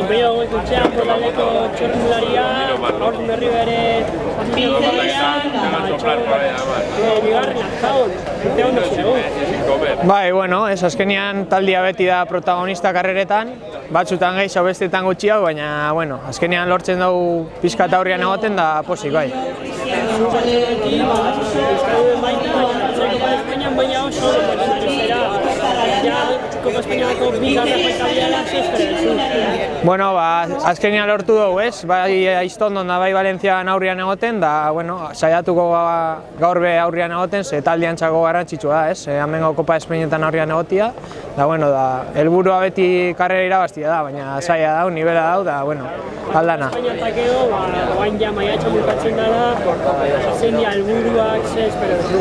Beho gutxean portaldeko txortularia, hor berri bere bigarren azkaun, urte ondo ziregun. Bai, bueno, ez azkenean taldia beti da protagonista karreretan, batzutan gehiago bestetan gutxiago, baina, bueno, azkenean lortzen dugu pixka eta aurrean egoten da posik, bai. Euskalduen baita, Kopa Espainian baina oso Kopa Espainiako bigarren baita biala zespera. Bueno, azkenean lortu dugu, ez? Bai Aiztondon da bai Valentzian aurrean egoten, da, bueno, saiatuko gaur be aurrean egoten, ze taldiantzako garrantzitsua da, ez? Hemengo Kopa Espainietan aurrean egotia, da, bueno, da, helburua beti karrera irabaztia da, baina zaila dau, nivela dau, da, bueno, aldana. Espainiatak edo, oain ja maiatxa bukatzen dara, zein dia helburuak, ze espero du?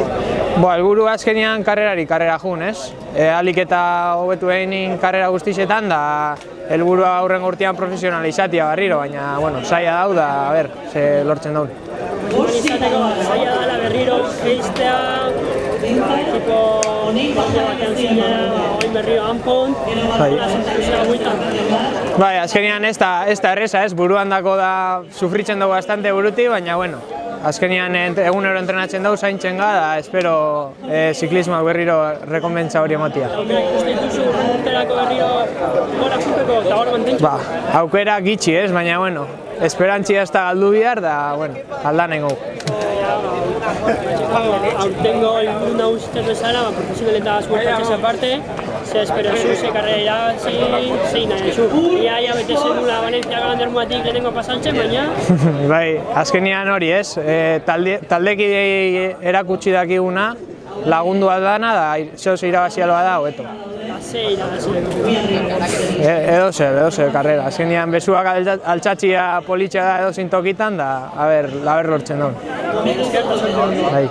Helburua azkenean karrera jun, ez? Alik eta hobetu egin karrera guztietan, da, helburua aurrengo urtean profesionalizatia barriro, baina, bueno, zaila dau, da, a ber, ze lortzen daun. Izateko, zaila dela berriro geistea, tipo, batean zinera, oin berriro hanpon, instituzioa buitan. Bai, azkenean ez da erreza, ez? Buruan dako da, sufritzen dugu bastante buruti, baina, bueno, azkenean egunero entrenatzen dugu zaintzen ga, da, espero ziklismoak berriro rekonbentza hori emotia. Uste dituzu, urterako berriro gora zupeko eta hor mantentzu? Aukera gitxi, ez? Baina, bueno, esperantzia ez da galdu bihar, da, bueno, aldan nengo. Aurtengo helburu nagusitzen bezala, profesionaletaz bueltatzez aparte, ze espero zu, ze karrera irabazi, zein nahi zu. Ia bete zenula Valentzia Galandermuatik lehenengo pasantzen, baina... Bai, azkenean hori, ez? Taldeki erakutsi dakiguna, lagundu aldana, da, zehoz irabazi aloa da, hobeto. Ze irabazi. Edo zer karrera. Azkenean bezuak altxatxia politxea da edo zintokitan, da, a ber lortzen daun. Eskertu zen. Bai.